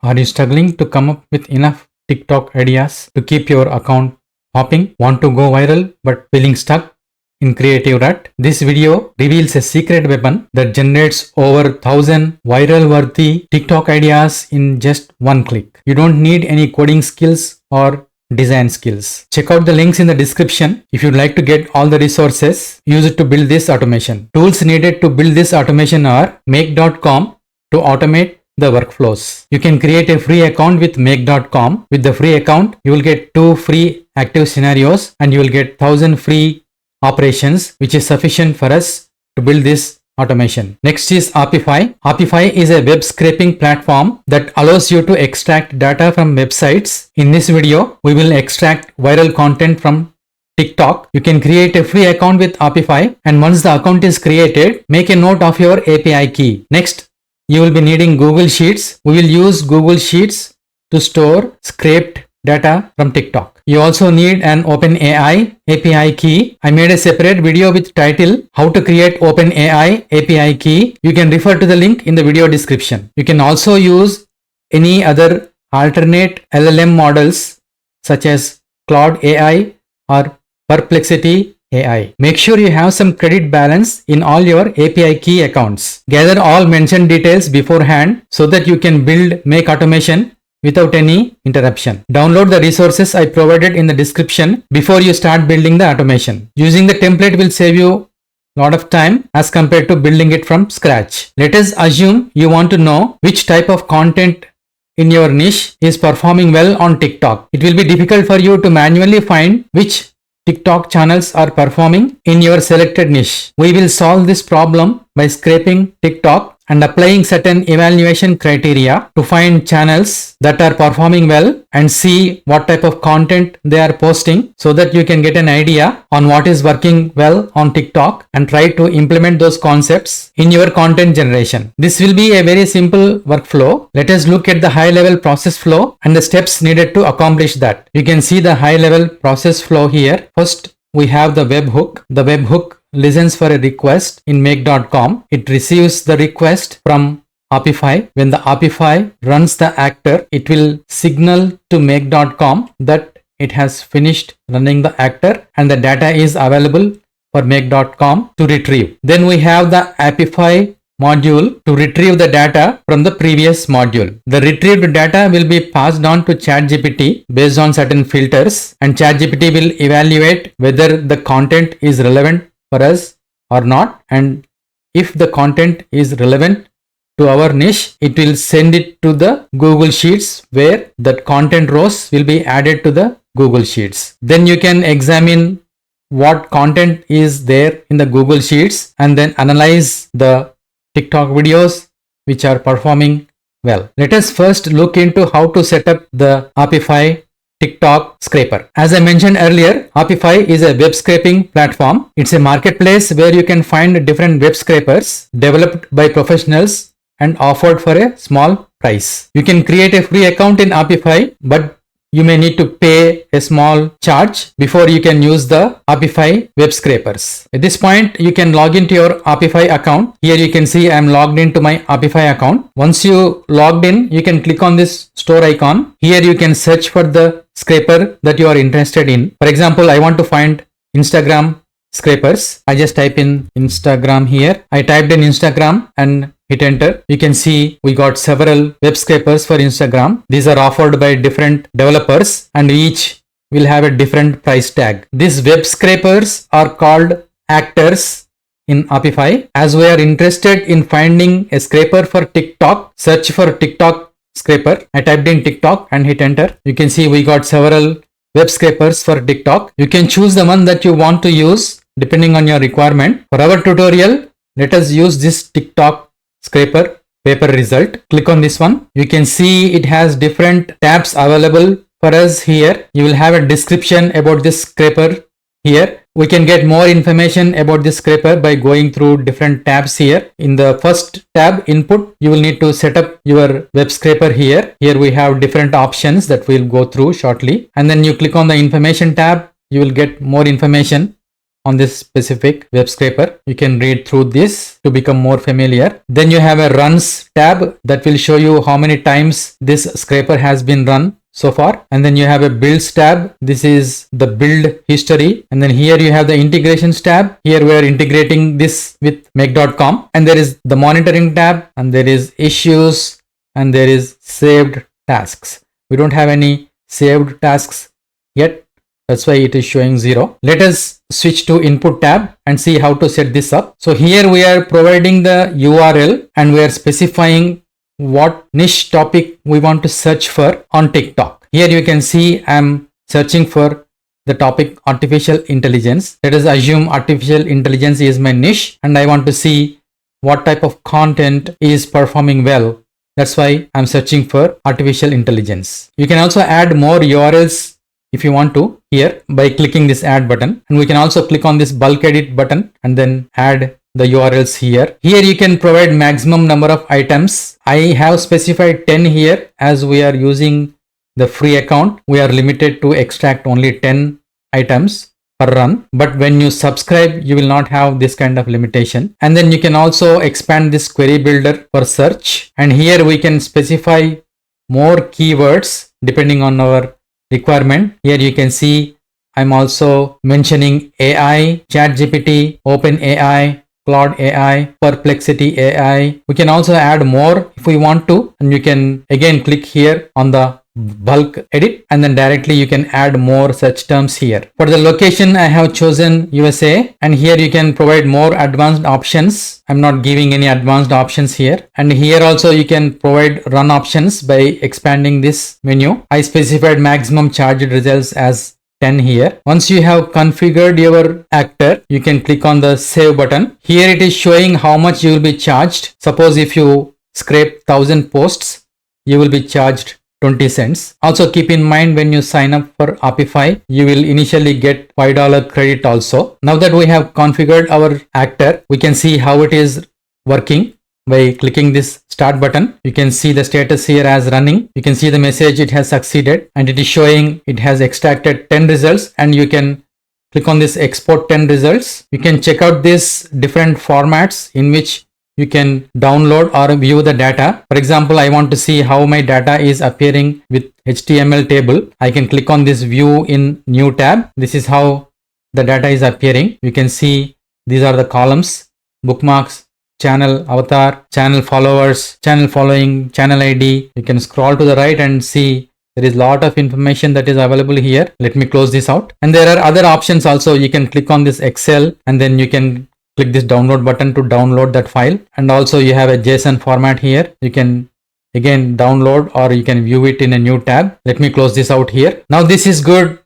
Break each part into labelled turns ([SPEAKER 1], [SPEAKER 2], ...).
[SPEAKER 1] Are you struggling to come up with enough TikTok ideas to keep your account popping? Want to go viral but feeling stuck in creative rut? This video reveals a secret weapon that generates over 1000 viral worthy TikTok ideas in just one click. You don't need any coding skills or design skills. Check out the links in the description if you'd like to get all the resources used to build this automation. Tools needed to build this automation are make.com to automate the workflows. You can create a free account with make.com. With the free account, you will get 2 free active scenarios and you will get 1000 free operations, which is sufficient for us to build this automation. Next is Apify. Apify is a web scraping platform that allows you to extract data from websites. In this video, we will extract viral content from TikTok. You can create a free account with Apify, and once the account is created, make a note of your API key. Next, you will be needing Google Sheets. We will use Google Sheets to store scraped data from TikTok. You also need an OpenAI API key. I made a separate video with title How to create OpenAI API key. You can refer to the link in the video description. You can also use any other alternate LLM models such as Claude AI or Perplexity AI. Make sure you have some credit balance in all your API key accounts. Gather all mentioned details beforehand so that you can make automation without any interruption. Download the resources I provided in the description before you start building the automation. Using the template will save you a lot of time as compared to building it from scratch. Let us assume you want to know which type of content in your niche is performing well on TikTok. It will be difficult for you to manually find which TikTok channels are performing in your selected niche. We will solve this problem by scraping TikTok and applying certain evaluation criteria to find channels that are performing well and see what type of content they are posting so that you can get an idea on what is working well on TikTok and try to implement those concepts in your content generation. This will be a very simple workflow. Let us look at the high level process flow and the steps needed to accomplish that. You can see the high level process flow here. First, we have the webhook. The webhook listens for a request in make.com. It receives the request from Apify. When the Apify runs the actor, it will signal to make.com that it has finished running the actor and the data is available for make.com to retrieve. Then we have the Apify module to retrieve the data from the previous module. The retrieved data will be passed on to ChatGPT based on certain filters, and ChatGPT will evaluate whether the content is relevant for us or not, and if the content is relevant to our niche, it will send it to the Google Sheets where that content rows will be added to the Google Sheets. Then you can examine what content is there in the Google Sheets and then analyze the TikTok videos which are performing well. Let us first look into how to set up the Apify TikTok scraper. As I mentioned earlier, Apify is a web scraping platform. It's a marketplace where you can find different web scrapers developed by professionals and offered for a small price. You can create a free account in Apify, but you may need to pay a small charge before you can use the Apify web scrapers. At this point, you can log into your Apify account. Here you can see I am logged into my Apify account. Once you logged in, you can click on this store icon. Here you can search for the scraper that you are interested in. For example, I want to find Instagram scrapers. I just type in Instagram here. I typed in Instagram and hit enter. You can see we got several web scrapers for Instagram. These are offered by different developers and each will have a different price tag. These web scrapers are called actors in Apify. As we are interested in finding a scraper for TikTok, search for TikTok scraper. I typed in TikTok and hit enter. You can see we got several web scrapers for TikTok. You can choose the one that you want to use depending on your requirement. For our tutorial, let us use this TikTok scraper paper result. Click on this one. You can see it has different tabs available for us here. You will have a description about this scraper here. We can get more information about this scraper by going through different tabs here. In the first tab, input, you will need to set up your web scraper here. Here we have different options that we'll go through shortly. And then you click on the information tab. You will get more information on this specific web scraper. You can read through this to become more familiar. Then you have a runs tab that will show you how many times this scraper has been run so far. And then you have a builds tab. This is the build history. And then here you have the integrations tab. Here we are integrating this with make.com. And there is the monitoring tab, and there is issues, and there is saved tasks. We don't have any saved tasks yet. That's why it is showing 0. Let us switch to input tab and see how to set this up. So here we are providing the URL and we are specifying what niche topic we want to search for on TikTok. Here you can see I'm searching for the topic artificial intelligence. Let us assume artificial intelligence is my niche and I want to see what type of content is performing well. That's why I'm searching for artificial intelligence. You can also add more URLs if you want to here by clicking this add button, and we can also click on this bulk edit button and then add the URLs here. Here you can provide maximum number of items. I have specified 10 here as we are using the free account. We are limited to extract only 10 items per run, but when you subscribe you will not have this kind of limitation. And then you can also expand this query builder for search, and here we can specify more keywords depending on our requirement. Here you can see I'm also mentioning AI, ChatGPT, OpenAI, Claude AI, Perplexity AI. We can also add more if we want to, and you can again click here on the bulk edit and then directly you can add more such terms here. For the location I have chosen USA, and here you can provide more advanced options. I'm not giving any advanced options here, and here also you can provide run options by expanding this menu. I specified maximum charged results as 10 here. Once you have configured your actor, you can click on the save button. Here it is showing how much you will be charged. Suppose if you scrape 1000 posts, you will be charged 20 cents. Also keep in mind when you sign up for Apify, you will initially get $5 credit also. Now that we have configured our actor, we can see how it is working. By clicking this start button, you can see the status here as running. You can see the message it has succeeded, and it is showing it has extracted 10 results, and you can click on this export 10 results. You can check out these different formats in which you can download or view the data. For example, I want to see how my data is appearing with HTML table. I can click on this view in new tab. This is how the data is appearing. You can see these are the columns: bookmarks, channel avatar, channel followers, channel following, channel ID. You can scroll to the right and see there is a lot of information that is available here. Let me close this out. And there are other options also. You can click on this Excel and then you can click this download button to download that file. And also you have a JSON format here. You can again download or you can view it in a new tab. Let me close this out here. Now this is good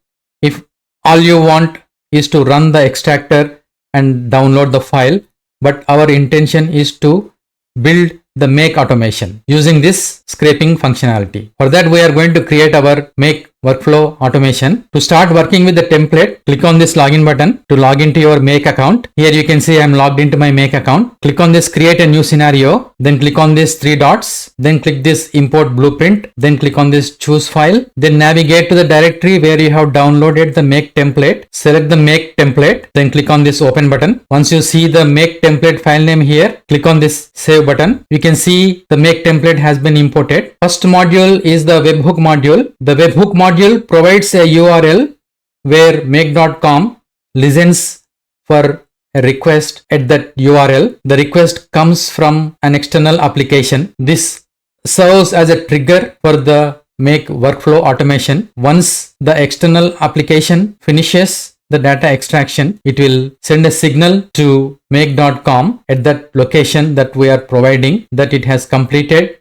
[SPEAKER 1] if all you want is to run the extractor and download the file. But our intention is to build the make automation using this scraping functionality. For that, we are going to create our make workflow automation. To start working with the template, click on this login button to log into your make account. Here you can see I'm logged into my make account. Click on this create a new scenario, then click on this 3 dots, then click this import blueprint, then click on this choose file, then navigate to the directory where you have downloaded the make template. Select the make template, then click on this open button. Once you see the make template file name here, click on this save button. You can see the make template has been imported. First module is the webhook module. The webhook module provides a URL where make.com listens for a request at that URL. The request comes from an external application. This serves as a trigger for the make workflow automation. Once the external application finishes the data extraction, it will send a signal to make.com at that location that we are providing that it has completed,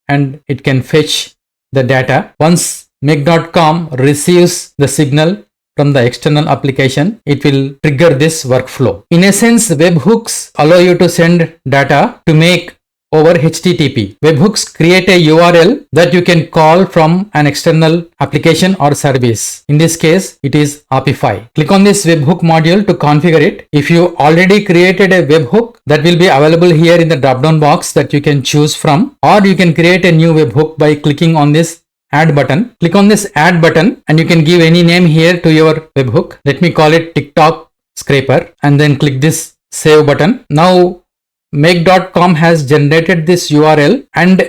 [SPEAKER 1] and it can fetch the data. Once make.com receives the signal from the external application, it will trigger this workflow. In essence, webhooks allow you to send data to make over HTTP. Webhooks create a URL that you can call from an external application or service. In this case, it is Apify. Click on this webhook module to configure it. If you already created a webhook, that will be available here in the drop-down box that you can choose from, or you can create a new webhook by clicking on this add button. Click on this add button and you can give any name here to your webhook. Let me call it TikTok scraper and then click this save button. Now make.com has generated this URL and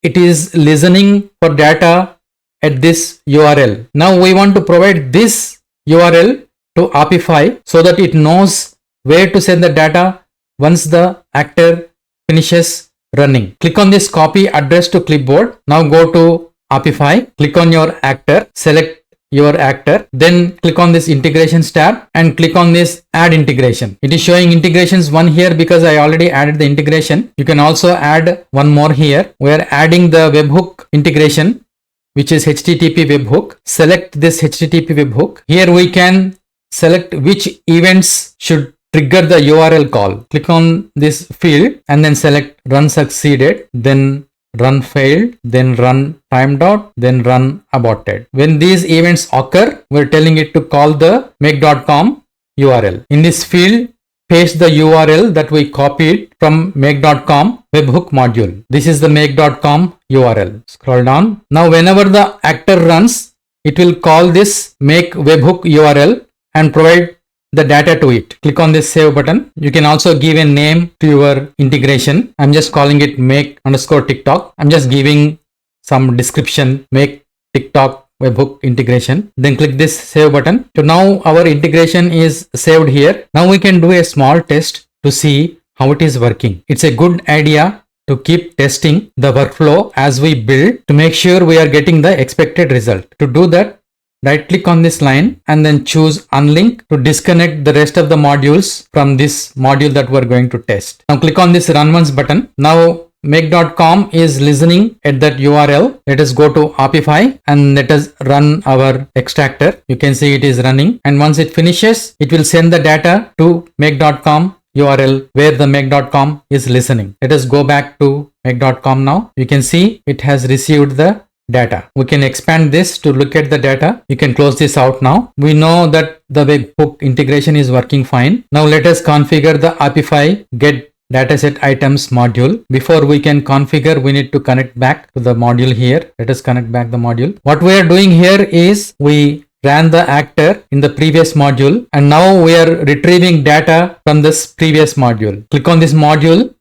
[SPEAKER 1] it is listening for data at this URL. Now we want to provide this URL to Apify so that it knows where to send the data once the actor finishes running. Click on this copy address to clipboard. Now go to Apify, click on your actor, select your actor, then click on this integrations tab and click on this add integration. It is showing integrations 1 here because I already added the integration. You can also add one more here. We are adding the webhook integration, which is HTTP webhook. Select this HTTP webhook. Here we can select which events should trigger the URL call. Click on this field and then select run succeeded, then run failed, then run timed out, then run aborted. When these events occur, we're telling it to call the make.com URL. In this field, paste the URL that we copied from make.com webhook module. This is the make.com URL. Scroll down. Now whenever the actor runs, it will call this make webhook URL and provide the data to it. Click on this save button. You can also give a name to your integration. I'm just calling it make_TikTok. I'm just giving some description, make TikTok webhook integration. Then click this save button. So now our integration is saved here. Now we can do a small test to see how it is working. It's a good idea to keep testing the workflow as we build to make sure we are getting the expected result. To do that, right click on this line and then choose unlink to disconnect the rest of the modules from this module that we're going to test. Now click on this run once button. Now make.com is listening at that URL. Let us go to Apify and let us run our extractor. You can see it is running, and once it finishes, it will send the data to make.com URL where the make.com is listening. Let us go back to make.com now. You can see it has received the data. We can expand this to look at the data. You can close this out now. We know that the webhook integration is working fine. Now let us configure the Apify get dataset items module. Before we can configure, we need to connect back to the module here. Let us connect back the module. What we are doing here is we ran the actor in the previous module and now we are retrieving data from this previous module. Click on this module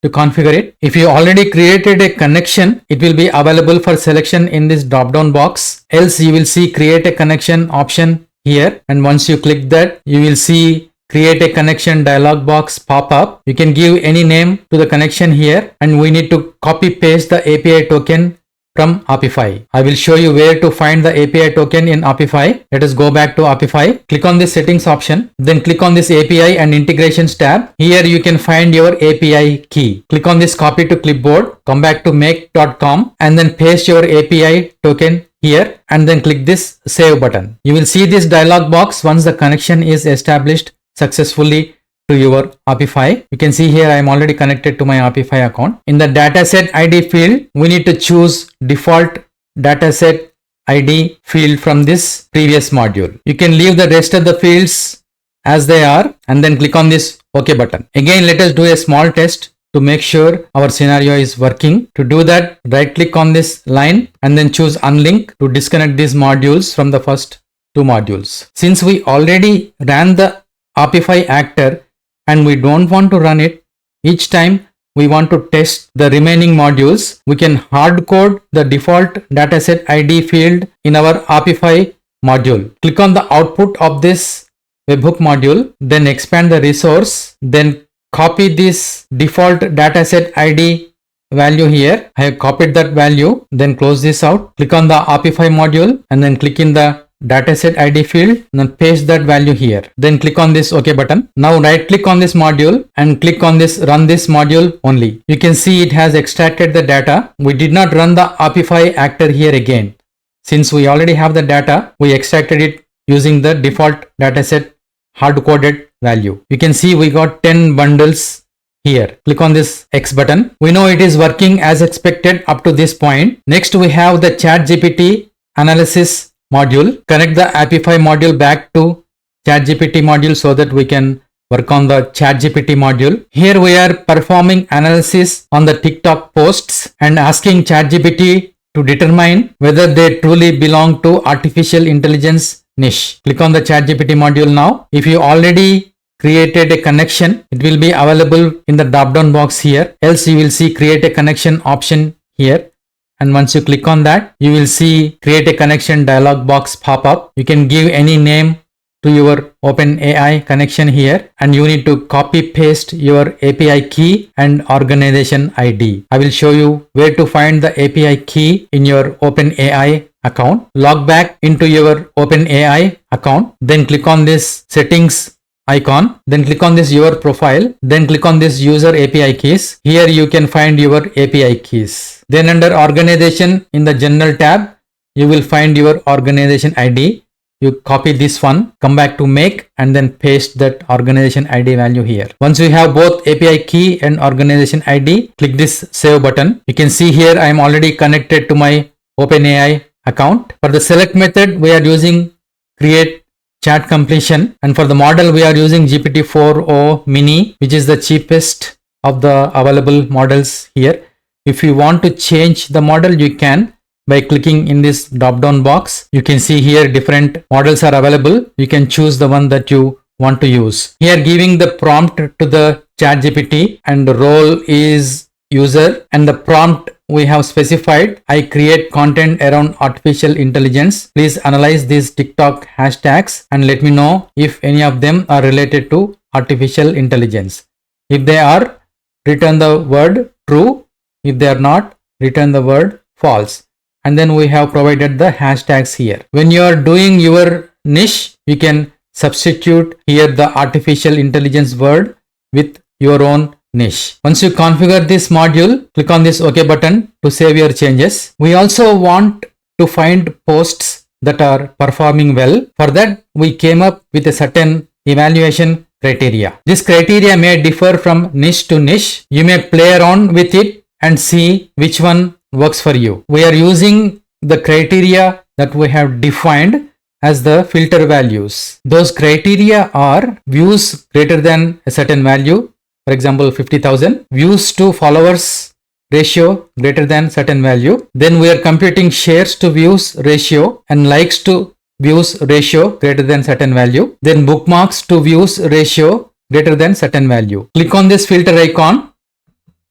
[SPEAKER 1] to configure it. If you already created a connection, it will be available for selection in this drop down box. Else you will see create a connection option here, and once you click that, you will see create a connection dialog box pop up. You can give any name to the connection here, and we need to copy paste the API token from Apify. I will show you where to find the API token in Apify. Let us go back to Apify. Click on this settings option, then click on this API and integrations tab. Here you can find your API key. Click on this copy to clipboard, come back to make.com and then paste your API token here and then click this save button. You will see this dialog box once the connection is established successfully to your Apify. You can see here I am already connected to my Apify account. In the dataset ID field, we need to choose default dataset ID field from this previous module. You can leave the rest of the fields as they are and then click on this OK button. Again, let us do a small test to make sure our scenario is working. To do that, right click on this line and then choose unlink to disconnect these modules from the first two modules. Since we already ran the Apify actor and we don't want to run it each time we want to test the remaining modules, we can hard code the default dataset ID field in our Apify module. Click on the output of this webhook module, then expand the resource, then copy this default dataset ID value here. I have copied that value, then close this out. Click on the Apify module and then click in the dataset ID field and then paste that value here. Then click on this OK button. Now right click on this module and click on this run this module only. You can see it has extracted the data. We did not run the Apify actor here again. Since we already have the data, we extracted it using the default dataset hard-coded value. You can see we got 10 bundles here. Click on this X button. We know it is working as expected up to this point. Next we have the ChatGPT analysis module. Connect the Apify module back to ChatGPT module so that we can work on the ChatGPT module. Here we are performing analysis on the TikTok posts and asking ChatGPT to determine whether they truly belong to artificial intelligence niche. Click on the ChatGPT module now. If you already created a connection, it will be available in the drop down box here. Else you will see create a connection option here. And once you click on that, you will see create a connection dialog box pop up. You can give any name to your OpenAI connection here, and you need to copy paste your API key and organization ID. I will show you where to find the API key in your OpenAI account. Log back into your OpenAI account, then click on this settings icon, then click on this your profile, then click on this user API keys. Here you can find your API keys. Then under organization in the general tab, you will find your organization ID. You copy this one, come back to make, and then paste that organization ID value here. Once you have both API key and organization ID, click this save button. You can see here I am already connected to my OpenAI account. For the select method, we are using create chat completion, and for the model we are using GPT-4o mini, which is the cheapest of the available models here. If you want to change the model, you can by clicking in this drop down box. You can see here different models are available. You can choose the one that you want to use. Here giving the prompt to the ChatGPT, and the role is user, and the prompt we have specified, I create content around artificial intelligence. Please analyze these TikTok hashtags and let me know if any of them are related to artificial intelligence. If they are, return the word true. If they are not, return the word false. And then we have provided the hashtags here. When you are doing your niche, you can substitute here the artificial intelligence word with your own niche. Once you configure this module, click on this OK button to save your changes. We also want to find posts that are performing well. For that, we came up with a certain evaluation criteria. This criteria may differ from niche to niche. You may play around with it and see which one works for you. We are using the criteria that we have defined as the filter values. Those criteria are views greater than a certain value, for example 50,000, views to followers ratio greater than certain value. Then we are computing shares to views ratio and likes to views ratio greater than certain value. Then bookmarks to views ratio greater than certain value. Click on this filter icon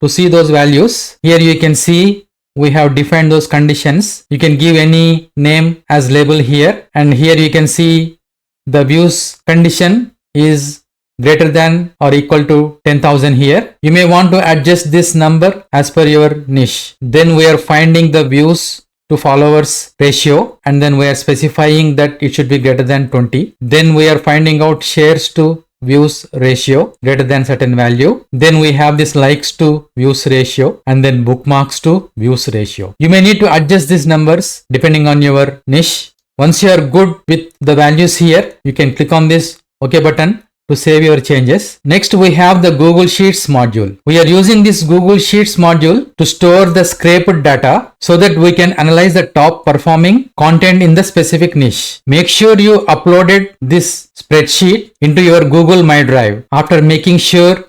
[SPEAKER 1] to see those values. Here you can see we have defined those conditions. You can give any name as label here, and here you can see the views condition is greater than or equal to 10,000 here. You may want to adjust this number as per your niche. Then we are finding the views to followers ratio, and then we are specifying that it should be greater than 20. Then we are finding out shares to views ratio greater than certain value. Then we have this likes to views ratio, and then bookmarks to views ratio. You may need to adjust these numbers depending on your niche. Once you are good with the values here, you can click on this OK button to save your changes. Next, we have the Google Sheets module. We are using this Google Sheets module to store the scraped data so that we can analyze the top performing content in the specific niche. Make sure you uploaded this spreadsheet into your Google My Drive. After making sure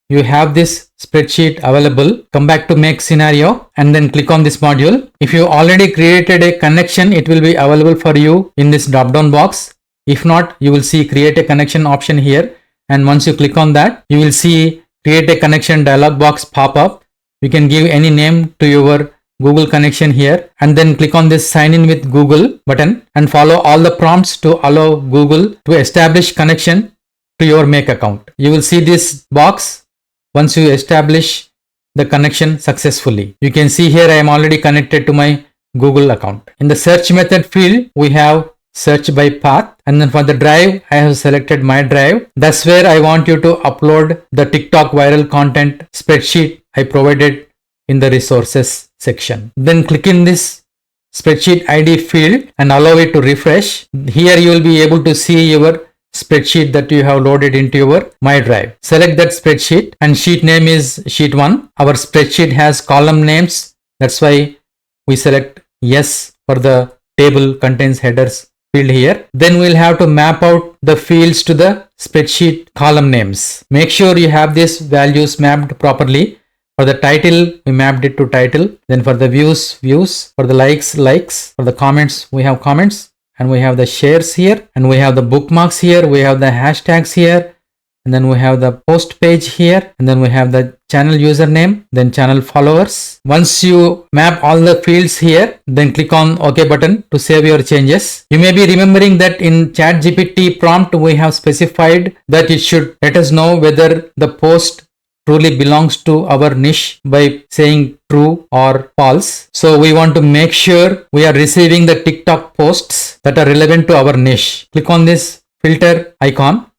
[SPEAKER 1] you have this spreadsheet available, come back to make scenario and then click on this module. If you already created a connection, it will be available for you in this drop down box. If not, you will see create a connection option here, and once you click on that, you will see create a connection dialog box pop up. You can give any name to your Google connection here, and then click on this sign in with Google button and follow all the prompts to allow Google to establish connection to your Make account. You will see this box once you establish the connection successfully. You can see here I am already connected to my Google account. In the search method field, we have search by path, and then for the drive I have selected my drive. That's where I want you to upload the TikTok viral content spreadsheet I provided in the resources section. Then click in this spreadsheet ID field and allow it to refresh. Here you will be able to see your spreadsheet that you have loaded into your My Drive. Select that spreadsheet, and sheet name is sheet 1. Our spreadsheet has column names. That's why we select yes for the table contains headers field here. Then we'll have to map out the fields to the spreadsheet column names. Make sure you have these values mapped properly. For the title, we mapped it to title. Then for the views, views. For the likes, likes. For the comments, we have comments. and we have the shares here, and we have the bookmarks here, we have the hashtags here, and then we have the post page here, and then we have the channel username, then channel followers. Once you map all the fields here, then click on OK button to save your changes. You may be remembering that in ChatGPT prompt we have specified that it should let us know whether the post truly belongs to our niche by saying true or false. So we want to make sure we are receiving the TikTok posts that are relevant to our niche. Click on this filter icon.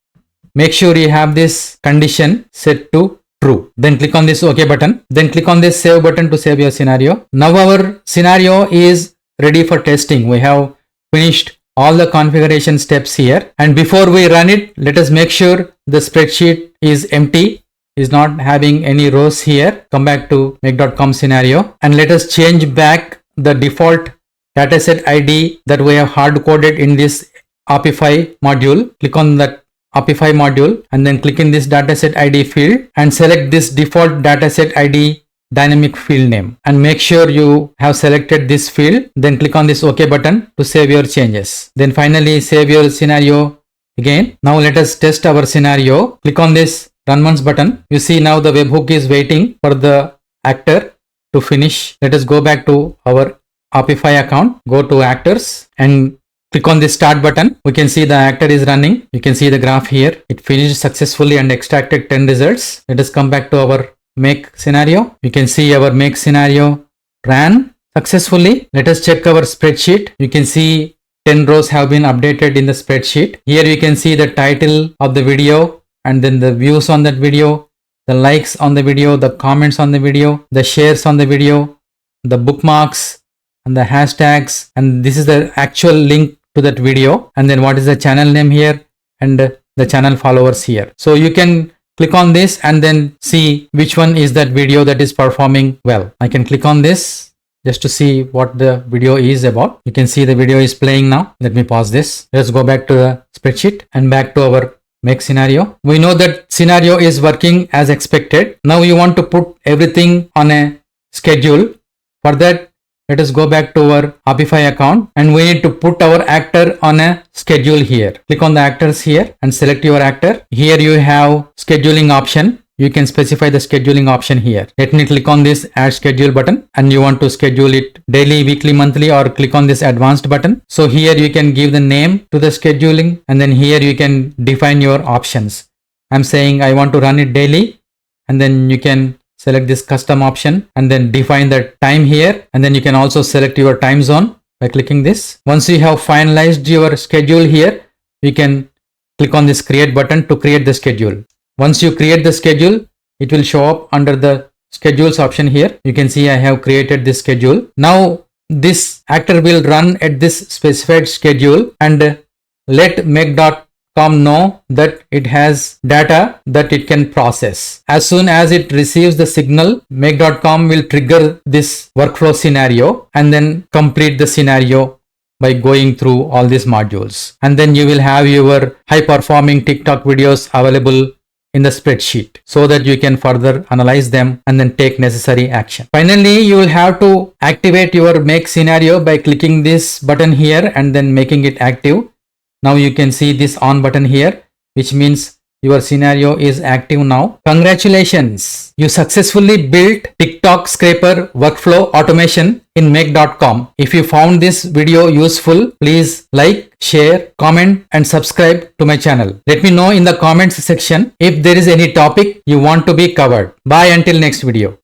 [SPEAKER 1] Make sure you have this condition set to true. Then click on this OK button. Then click on this save button to save your scenario. Now our scenario is ready for testing. We have finished all the configuration steps here. And before we run it, let us make sure the spreadsheet is empty, is not having any rows here. Come back to make.com scenario and let us change back the default dataset ID that we have hard coded in this Apify module. Click on that Apify module and then click in this dataset ID field and select this default dataset ID dynamic field name and make sure you have selected this field. Then click on this OK button to save your changes. Then finally save your scenario again. Now let us test our scenario. Click on this run once button. You see now the webhook is waiting for the actor to finish. Let us go back to our Apify account. Go to actors and click on this start button. We can see the actor is running. You can see the graph here. It finished successfully and extracted 10 results. Let us come back to our make scenario. You can see our make scenario ran successfully. Let us check our spreadsheet. You can see 10 rows have been updated in the spreadsheet. Here you can see the title of the video and then the views on that video, the likes on the video, the comments on the video, the shares on the video, the bookmarks and the hashtags, and this is the actual link to that video, and then what is the channel name here and the channel followers here. So you can click on this and then see which one is that video that is performing well. I can click on this just to see what the video is about. You can see the video is playing now. Let me pause this. Let's go back to the spreadsheet and back to our make scenario. We know that scenario is working as expected. Now you want to put everything on a schedule. For that, let us go back to our Apify account and we need to put our actor on a schedule here. Click on the actors here and select your actor. Here you have scheduling option. You can specify the scheduling option here. Let me click on this add schedule button and you want to schedule it daily, weekly, monthly, or click on this advanced button. So here you can give the name to the scheduling and then here you can define your options. I'm saying I want to run it daily, and then you can select this custom option and then define the time here, and then you can also select your time zone by clicking this. Once you have finalized your schedule here, you can click on this create button to create the schedule. Once you create the schedule, it will show up under the schedules option here. You can see I have created this schedule. Now this actor will run at this specified schedule and let make.com know that it has data that it can process. As soon as it receives the signal, make.com will trigger this workflow scenario and then complete the scenario by going through all these modules. And then you will have your high performing TikTok videos available in the spreadsheet so that you can further analyze them and then take necessary action. Finally, you will have to activate your make scenario by clicking this button here and then making it active. Now you can see this on button here, which means your scenario is active now. Congratulations! You successfully built TikTok scraper workflow automation in make.com. If you found this video useful, please like, share, comment and subscribe to my channel. Let me know in the comments section if there is any topic you want to be covered. Bye until next video.